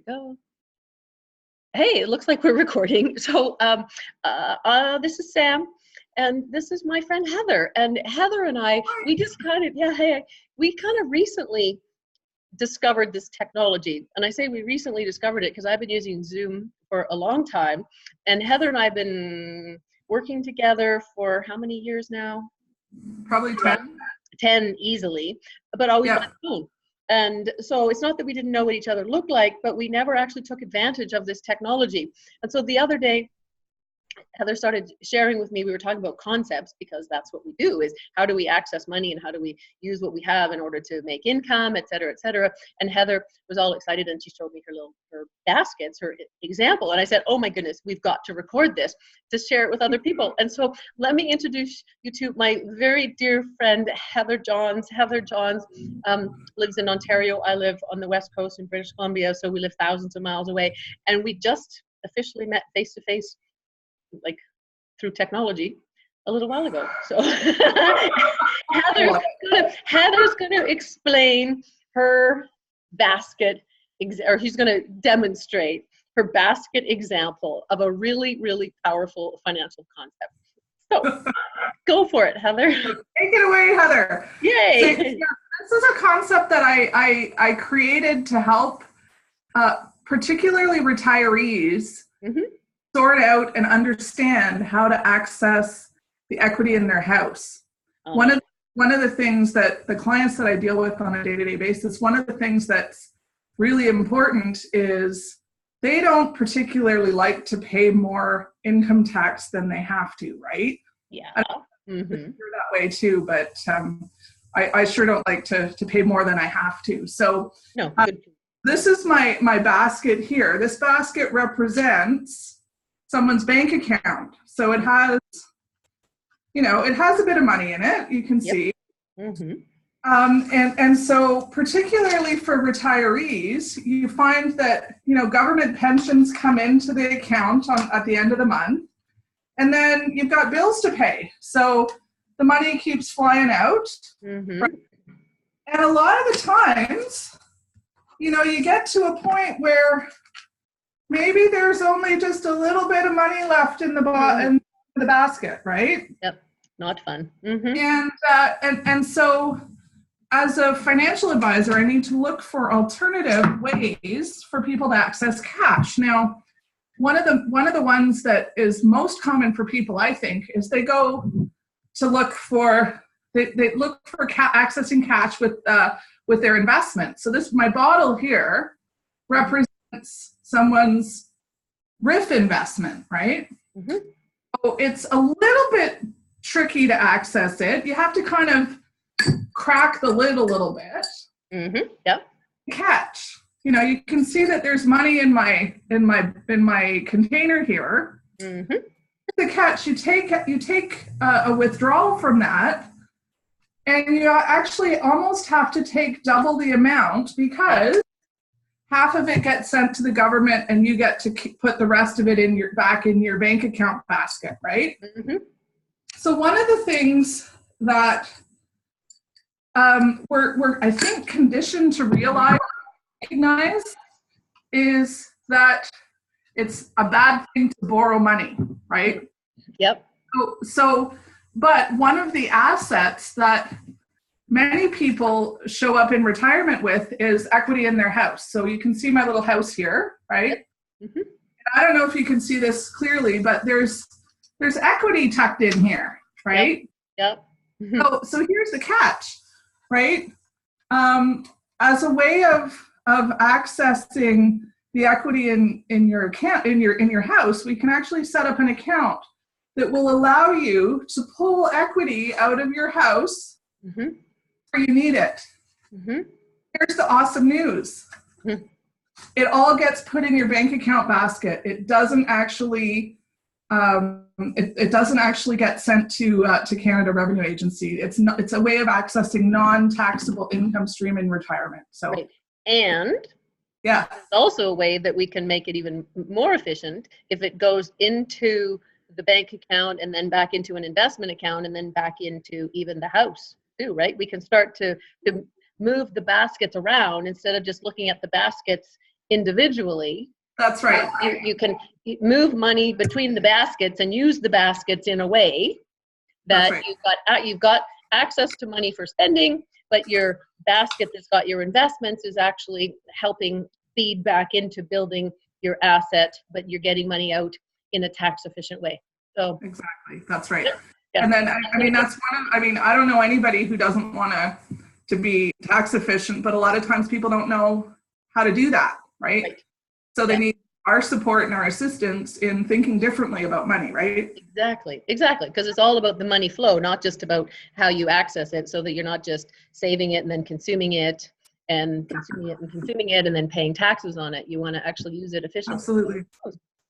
we go. Hey, it looks like we're recording. So this is Sam, and this is my friend Heather. And Heather and I, we just kind of, we kind of recently discovered this technology. And I say we recently discovered it because I've been using Zoom for a long time. And Heather and I have been working together for how many years now? Probably 10. 10 easily, but always by phone. And so it's not that we didn't know what each other looked like, but we never actually took advantage of this technology. And so the other day, Heather started sharing with me, we were talking about concepts because that's what we do, is how do we access money and how do we use what we have in order to make income, et cetera, et cetera. And Heather was all excited and she showed me her baskets, her example. And I said, oh my goodness, we've got to record this to share it with other people. And so let me introduce you to my very dear friend, Heather Johns. Heather Johns lives in Ontario. I live on the West Coast in British Columbia, so we live thousands of miles away. And we just officially met face to face, like through technology, a little while ago. So Heather's gonna explain her basket, or she's gonna demonstrate her basket example of a really, really powerful financial concept. So go for it, Heather. Take it away, Heather. Yay! So, this is a concept that I created to help particularly retirees sort out and understand how to access the equity in their house. One of the things that the clients that I deal with on a day-to-day basis, one of the things that's really important is they don't particularly like to pay more income tax than they have to, right? Yeah. You're that way too, but I sure don't like to pay more than I have to. So no, this is my basket here. This basket represents someone's bank account. So it has, it has a bit of money in it, you can see. And so particularly for retirees, you find that, government pensions come into the account at the end of the month, and then you've got bills to pay. So the money keeps flying out. Right? And a lot of the times, you get to a point where maybe there's only just a little bit of money left in the basket, right? Yep, not fun. And so, as a financial advisor, I need to look for alternative ways for people to access cash. Now, one of the ones that is most common for people, I think, is they go to look for accessing cash with their investment. So my bottle here represents someone's RIF investment, right? So it's a little bit tricky to access it. You have to kind of crack the lid a little bit. Yep. Catch. You can see that there's money in my container here. The catch, you take a withdrawal from that, and you actually almost have to take double the amount because half of it gets sent to the government and you get to put the rest of it back in your bank account basket, right? So one of the things that we're I think conditioned to recognize is that it's a bad thing to borrow money, right? Yep. But one of the assets that many people show up in retirement with is equity in their house. So you can see my little house here, right? I don't know if you can see this clearly, but there's equity tucked in here, right? Yep. So here's the catch, right? As a way of accessing the equity in your account in your house, we can actually set up an account that will allow you to pull equity out of your house where you need it. Here's the awesome news. It all gets put in your bank account basket. It doesn't actually it doesn't actually get sent to Canada Revenue Agency. It's a way of accessing non-taxable income stream in retirement. So and it's also a way that we can make it even more efficient if it goes into the bank account and then back into an investment account and then back into even the house too, right? We can start to move the baskets around instead of just looking at the baskets individually. That's right. You can move money between the baskets and use the baskets in a way that you've got access to money for spending, but your basket that's got your investments is actually helping feed back into building your asset, but you're getting money out in a tax efficient way. So exactly, that's right. Yeah. And then I mean that's one of, I mean, I don't know anybody who doesn't want to be tax efficient, but a lot of times people don't know how to do that, right? So they need our support and our assistance in thinking differently about money, right? Exactly, because it's all about the money flow, not just about how you access it, so that you're not just saving it and then consuming it and consuming it and then paying taxes on it. You want to actually use it efficiently. Absolutely.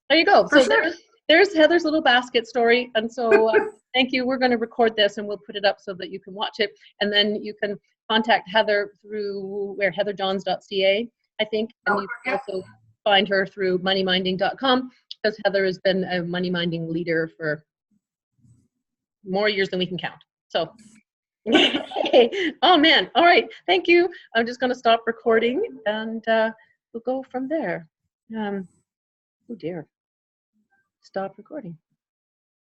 There you go. For So sure. there's Heather's little basket story. And so thank you. We're going to record this and we'll put it up so that you can watch it. And then you can contact Heather through heatherjohns.ca, I think. And you can also find her through MoneyMinding.com, because Heather has been a money minding leader for more years than we can count. So, oh man. All right. Thank you. I'm just going to stop recording and we'll go from there. Oh dear. Stop recording.